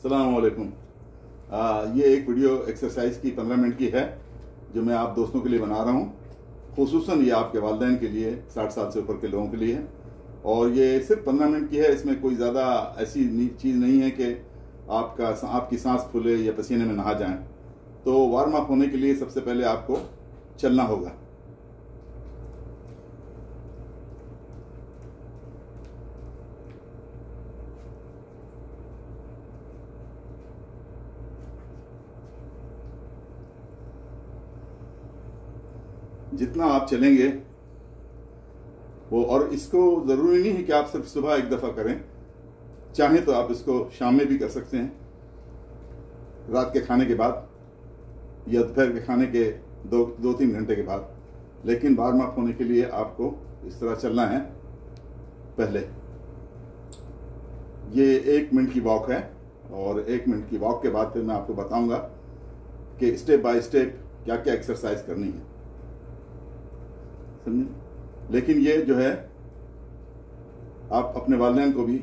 अस्सलाम वालेकुम। ये एक वीडियो एक्सरसाइज की 15 मिनट की है जो मैं आप दोस्तों के लिए बना रहा हूँ। खुसूसन ये आपके वालिदैन के लिए, 60 साल से ऊपर के लोगों के लिए है। और ये सिर्फ 15 मिनट की है। इसमें कोई ज़्यादा ऐसी चीज़ नहीं है कि आपकी सांस फूले या पसीने में नहा जाएं। तो वार्म अप होने के लिए सबसे पहले आपको चलना होगा। जितना आप चलेंगे वो, और इसको ज़रूरी नहीं है कि आप सिर्फ सुबह एक दफ़ा करें, चाहें तो आप इसको शाम में भी कर सकते हैं, रात के खाने के बाद या दोपहर के खाने के 2-3 घंटे के बाद। लेकिन वार्म अप होने के लिए आपको इस तरह चलना है। पहले ये 1 मिनट की वॉक है और 1 मिनट की वॉक के बाद फिर मैं आपको बताऊंगा कि स्टेप बाय स्टेप क्या क्या एक्सरसाइज करनी है, समझे। लेकिन ये जो है आप अपने वालिदैन को भी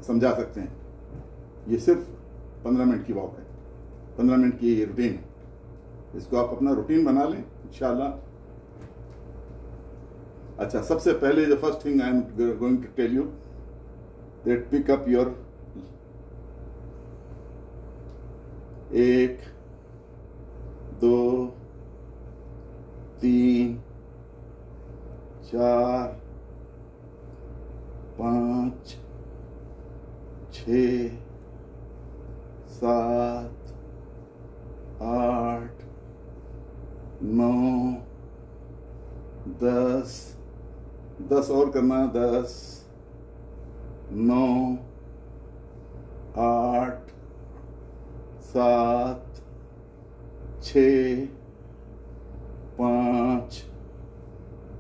समझा सकते हैं। ये सिर्फ 15 मिनट की वॉक है, 15 मिनट की रूटीन है। इसको आप अपना रूटीन बना लें इंशाल्लाह। अच्छा, सबसे पहले जो first thing I am going to tell you that pick up your 1 2 3 4 5 6 7 8 9 10 और करना। 10 9 8 7 6 5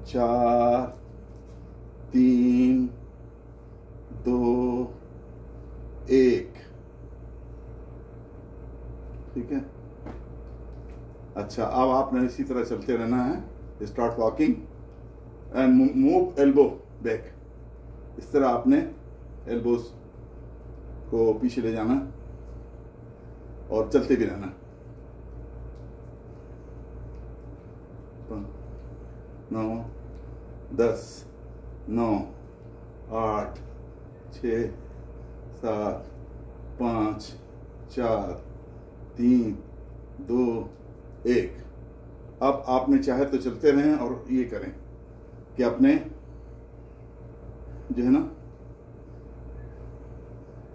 4 3 2 1। ठीक है। अच्छा, अब आपने इसी तरह चलते रहना है। Start walking and move elbow back. इस तरह आपने एल्बोज को पीछे ले जाना और चलते भी रहना। 9 10 9 8 6 7 5 4 3 2 1। अब आपने चाहे तो चलते रहें और ये करें कि अपने जो है ना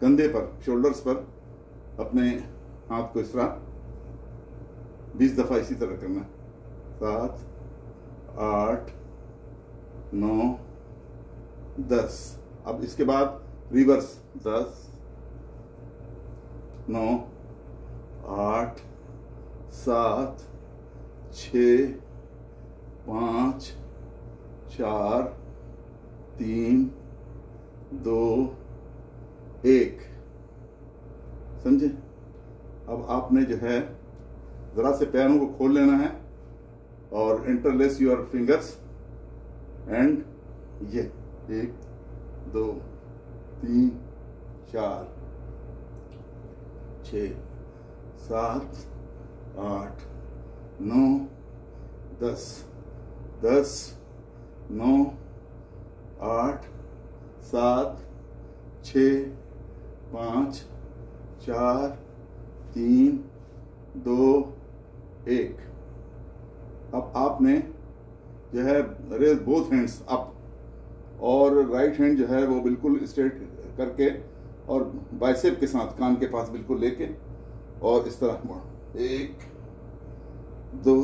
कंधे पर, शोल्डर्स पर अपने हाथ को इस तरह 20 दफा इसी तरह करना। 7 8 9 10। अब इसके बाद रिवर्स 10 9 8 7 6 5 4 3 2 1। समझे। अब आपने जो है जरा से पैरों को खोल लेना है और इंटरलेस योर फिंगर्स एंड ये 1 2 3 4 6 7 8 9 10 10 9 8 7 6 5 4 3 2 1। अब आपने जो है रेज बोथ हैंड्स अप और राइट हैंड जो है वो बिल्कुल स्ट्रेट करके और बाइसेप के साथ कान के पास बिल्कुल लेके और इस तरह मोड़। 1 2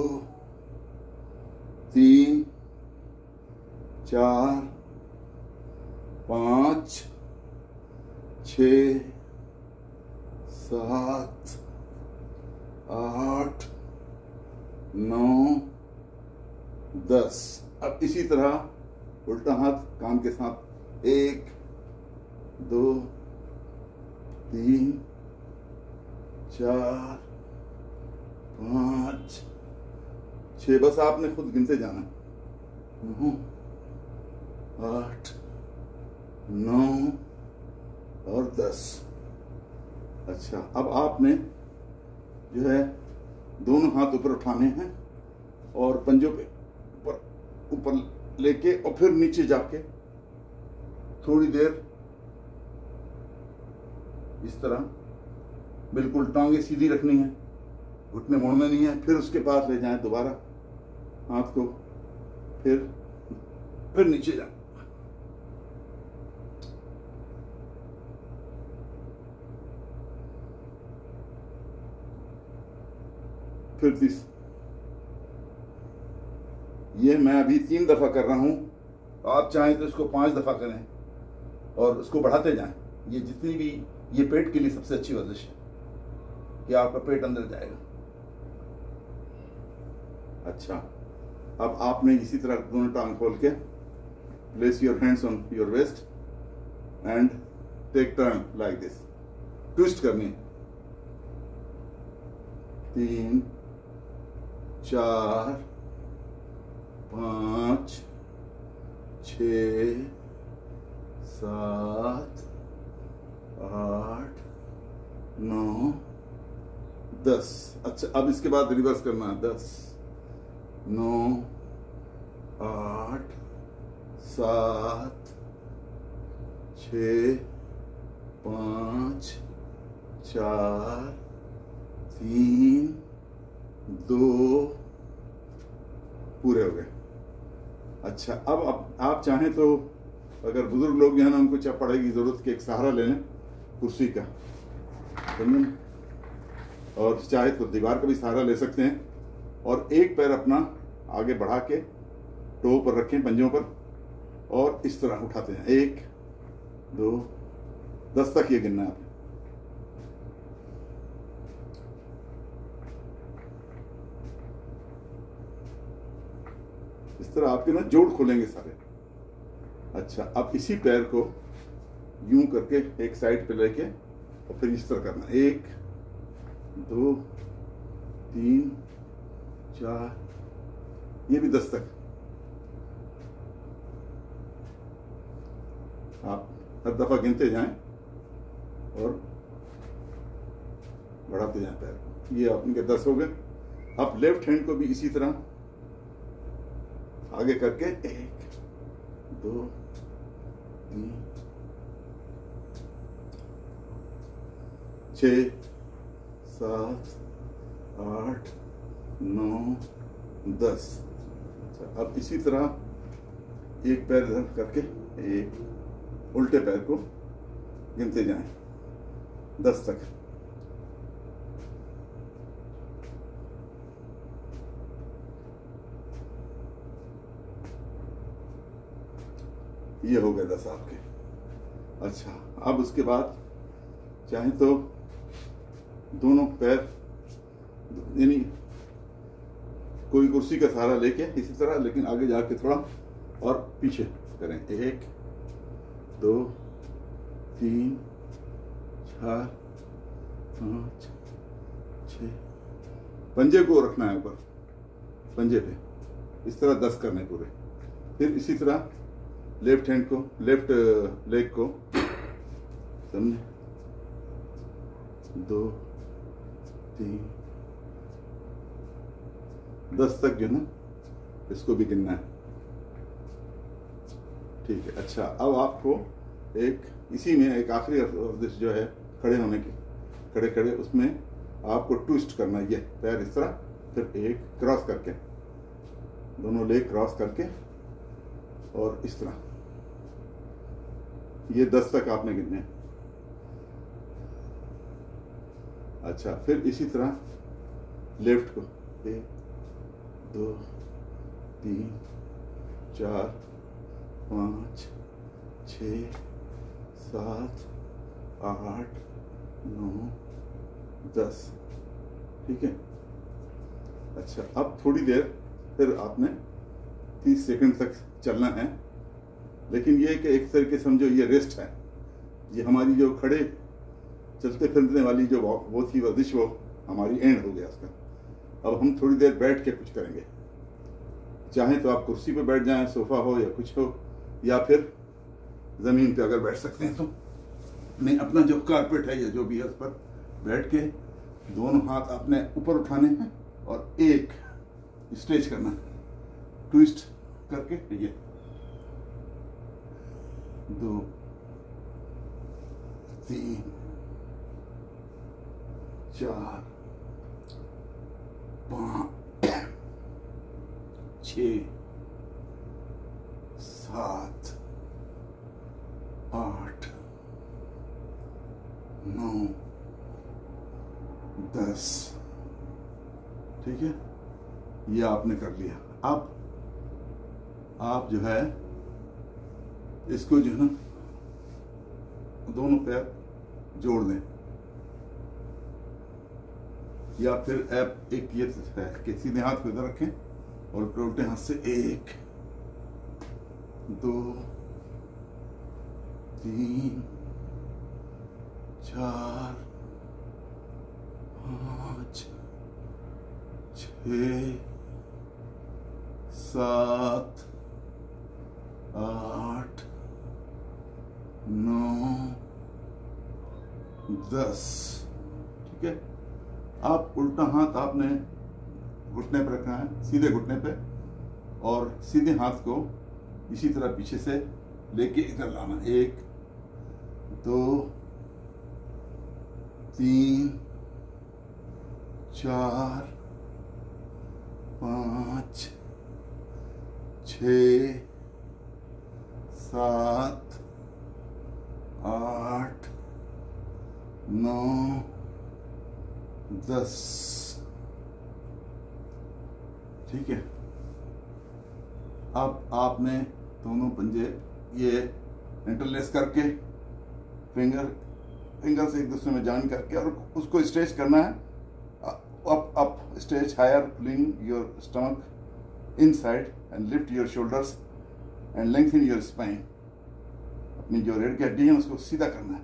3 4 5 6 7 8 9 10। अब इसी तरह उल्टा हाथ कान के साथ 1 2 3 4 5 6। बस आपने खुद गिनते जाना। 9 8 9 और 10। अच्छा, अब आपने जो है दोनों हाथ ऊपर उठाने हैं और पंजों पे ऊपर लेके और फिर नीचे जाके थोड़ी देर इस तरह बिल्कुल टांगे सीधी रखनी है, घुटने मोड़ने नहीं है। फिर उसके बाद ले जाएं दोबारा हाथ को, फिर नीचे जाएं। फिर ये मैं अभी 3 दफा कर रहा हूं, आप चाहें तो इसको 5 दफा करें और उसको बढ़ाते जाएं। ये जितनी भी, ये पेट के लिए सबसे अच्छी वर्जिश है कि आपका पेट अंदर जाएगा। अच्छा, अब आपने इसी तरह दोनों टांग खोल के place your hands on your waist and take turn like this, twist करनी है। 3 4 5 6 7 8 9 10। अच्छा, अब इसके बाद रिवर्स करना है। 10 9 8 7 6 5 4 3 2 पूरे हो गए। अच्छा, अब आप चाहें तो अगर बुजुर्ग लोग जो है ना, उनको चप्पड़े की जरूरत के एक सहारा ले लें कुर्सी का, और चाहे तो दीवार का भी सहारा ले सकते हैं। और एक पैर अपना आगे बढ़ा के टो पर रखें, पंजों पर, और इस तरह उठाते हैं। 1 2 10 तक ये गिनना है आपने। इस तरह आपके ना जोड़ खोलेंगे सारे। अच्छा, अब इसी पैर को यूं करके एक साइड पे लेके और फिर इस तरह करना। 1 2 3 4, ये भी 10 तक। आप हर दफा गिनते जाएं और बढ़ाते जाएं पैर को। ये आपके 10 हो गए। अब लेफ्ट हैंड को भी इसी तरह आगे करके 1 2 3 6 7 8 9 10। अब इसी तरह एक पैर इधर करके एक उल्टे पैर को गिनते जाएं 10 तक। ये हो गए 10 आपके। अच्छा, अब उसके बाद चाहे तो दोनों पैर, यानी कोई कुर्सी का सहारा लेके इसी तरह, लेकिन आगे जाके थोड़ा और पीछे करें। 1 2 3 4 5 6। पंजे को रखना है ऊपर, पंजे पे इस तरह 10 करने पूरे। फिर इसी तरह लेफ्ट हैंड को, लेफ्ट लेग को सामने 2 3 10 तक जो ना, इसको भी गिनना है। ठीक है। अच्छा, अब आपको एक इसी में एक आखिरी वर्जिश जो है खड़े होने की, खड़े खड़े उसमें आपको ट्विस्ट करना है। ये पैर इस तरह, फिर एक क्रॉस करके, दोनों लेग क्रॉस करके और इस तरह, ये 10 तक आपने गिनने हैं। अच्छा, फिर इसी तरह लेफ्ट को 1 2 3 4 5 6 7 8 9 10। ठीक है। अच्छा, अब थोड़ी देर फिर आपने 30 सेकंड तक चलना है, लेकिन ये कि एक तरीके समझो ये रेस्ट है। ये हमारी जो खड़े चलते फिरने वाली जो वो थी वर्जिश, वो हमारी एंड हो गया उसका। अब हम थोड़ी देर बैठ के कुछ करेंगे। चाहे तो आप कुर्सी पे बैठ जाएं, सोफा हो या कुछ हो, या फिर ज़मीन पे अगर बैठ सकते हैं तो। नहीं, अपना जो कारपेट है या जो भी है उस पर बैठ के दोनों हाथ आपने ऊपर उठाने हैं और एक स्ट्रेच करना, ट्विस्ट करके, ये 2 3 4 5 6 7 8 9 10। ठीक है, ये आपने कर लिया। अब आप जो है इसको जो है ना दोनों पैर जोड़ दें, या फिर आप एक ये है कि सीधे हाथ को इधर रखें और उल्टे हाथ से 1 2 3 4 5 6 7 8 9 10। ठीक है, आप उल्टा हाथ आपने घुटने पर रखना है, सीधे घुटने पे, और सीधे हाथ को इसी तरह पीछे से लेके इधर लाना। 1 2 3 4 5 6 7 8 9 10। ठीक है, अब आपने दोनों पंजे ये इंटरलेस करके फिंगर से एक दूसरे में जॉइन करके और उसको स्ट्रेच करना है। Up stretch higher, pulling your stomach inside and lift your shoulders and lengthen your spine. अपनी जो रीढ़ की हड्डी है उसको सीधा करना है,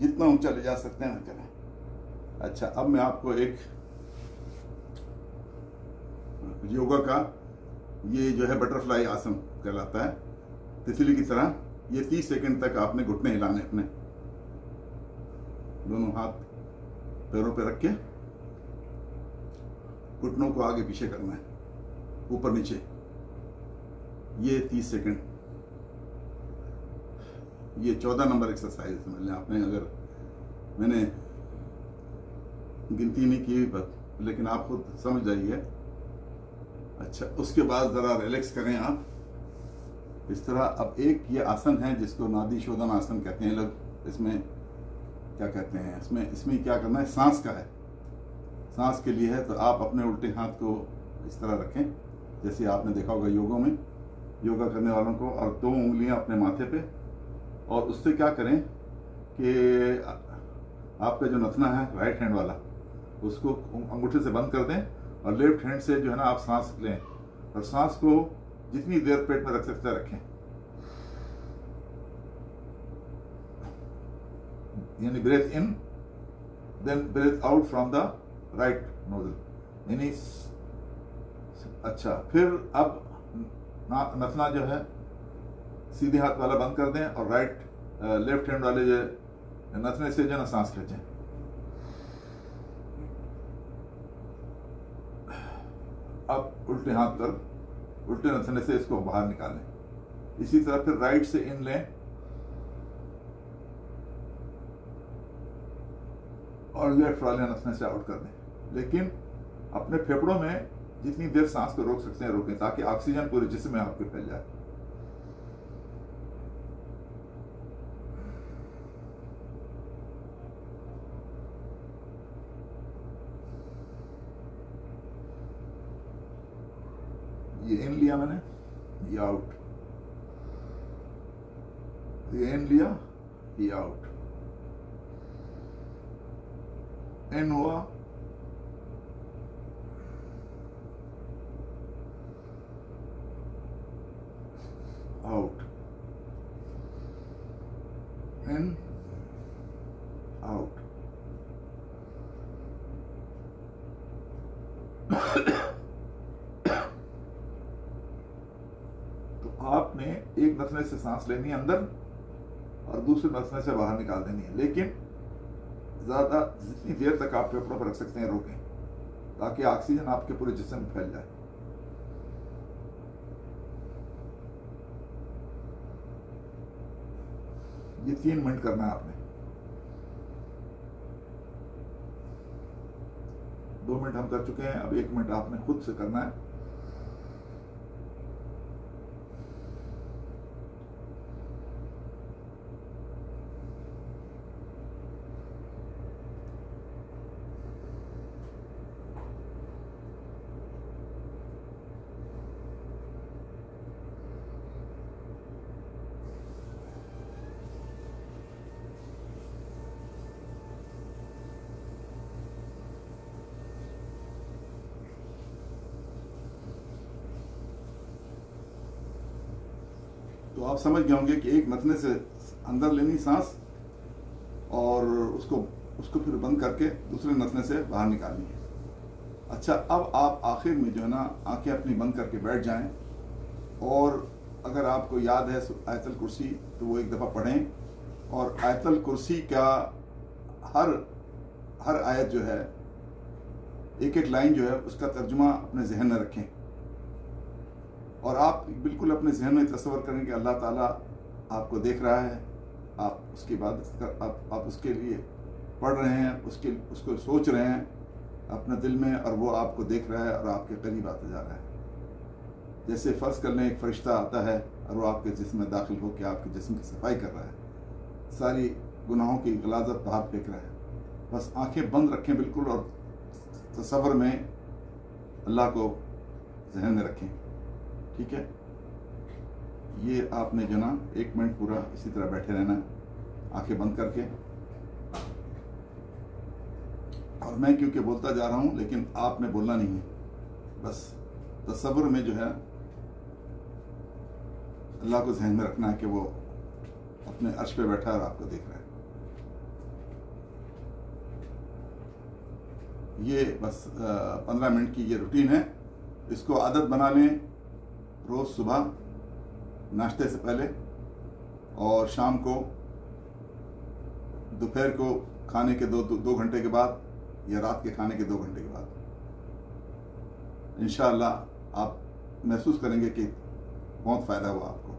जितना ऊंचा ले जा सकते हैं करें। अच्छा, अब मैं आपको एक योगा का ये जो है बटरफ्लाई आसन कहलाता है, तितली की तरह। ये 30 सेकंड तक आपने घुटने हिलाने, अपने दोनों हाथ पैरों पे रख के घुटनों को आगे पीछे करना है, ऊपर नीचे। ये 30 सेकंड, ये 14 नंबर एक्सरसाइज समझ लें आपने। अगर मैंने गिनती नहीं की लेकिन आप खुद समझ जाइए। अच्छा, उसके बाद जरा रिलैक्स करें आप इस तरह। अब एक ये आसन है जिसको नाड़ी शोधन आसन कहते हैं लोग। इसमें क्या कहते हैं, इसमें क्या करना है, सांस का है, सांस के लिए है। तो आप अपने उल्टे हाथ को इस तरह रखें जैसे आपने देखा होगा योगा में, योगा करने वालों को, और 2 उंगलियां अपने माथे पे। और उससे क्या करें कि आपका जो नथना है राइट हैंड वाला, उसको अंगूठे से बंद कर दें और लेफ्ट हैंड से जो है ना आप सांस लें, और सांस को जितनी देर पेट में रख सकते हैं रखें। यानी breath in then breath out from the right nozzle, यानी अच्छा। फिर अब नथना जो है सीधे हाथ वाला बंद कर दें और लेफ्ट हैंड वाले जो नथने से जो ना सांस खींचें। अब उल्टे हाथ पर उल्टे नथने से इसको बाहर निकालें। इसी तरह फिर राइट से इन लें और लेफ्ट वाले नथने से आउट कर दें। लेकिन अपने फेफड़ों में जितनी देर सांस को रोक सकते हैं रोकें, ताकि ऑक्सीजन पूरे जिस्म में आपके फैल जाए। ये इन लिया मैंने, ये आउट, ये इन लिया, ये आउट, इन हुआ, आउट, इन, आउट। तो आपने एक नथने से सांस लेनी है अंदर और दूसरे नसने से बाहर निकाल देनी है, लेकिन ज़्यादा जितनी देर तक आप फेफड़ों पर रख सकते हैं रोकें, ताकि ऑक्सीजन आपके पूरे जिस्म में फैल जाए। ये 3 मिनट करना है आपने। 2 मिनट हम कर चुके हैं, अब 1 मिनट आपने खुद से करना है। तो आप समझ गए होंगे कि एक नथने से अंदर लेनी सांस और उसको फिर बंद करके दूसरे नथने से बाहर निकालनी है। अच्छा, अब आप आखिर में जो है ना आंखें अपनी बंद करके बैठ जाएं, और अगर आपको याद है आयतल कुर्सी तो वो एक दफ़ा पढ़ें, और आयतल कुर्सी का हर आयत जो है, एक एक लाइन जो है उसका तर्जुमा अपने जहन में रखें, और आप बिल्कुल अपने जहन में तस्वर करें कि अल्लाह ताला आपको देख रहा है, आप उसकी इबादत आप उसके लिए पढ़ रहे हैं, उसको सोच रहे हैं अपने दिल में, और वो आपको देख रहा है और आपके करीब आता जा रहा है। जैसे फ़र्ज़ कर लें एक फ़रिश्ता आता है और वो आपके जिस्म में दाखिल होकर आपके जिस्म की सफाई कर रहा है, सारी गुनाहों की गलाज़त बाहर फेंक रहा है। बस आंखें बंद रखें बिल्कुल, और तसव्वुर में अल्लाह को जहन में रखें। ठीक है, ये आपने जो ना 1 मिनट पूरा इसी तरह बैठे रहना है, आंखें बंद करके। और मैं क्योंकि बोलता जा रहा हूँ, लेकिन आपने बोलना नहीं है, बस तसव्वुर में जो है अल्लाह को जहन में रखना है कि वो अपने अर्श पे बैठा है और आपको देख रहा है। ये बस 15 मिनट की ये रूटीन है, इसको आदत बना लें। रोज़ सुबह नाश्ते से पहले, और शाम को, दोपहर को खाने के 2 घंटे के बाद, या रात के खाने के 2 घंटे के बाद। इंशाअल्लाह आप महसूस करेंगे कि बहुत फ़ायदा हुआ आपको।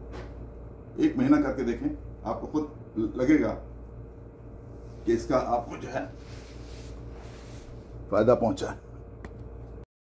1 महीना करके देखें, आपको खुद लगेगा कि इसका आपको जो है फ़ायदा पहुंचा है।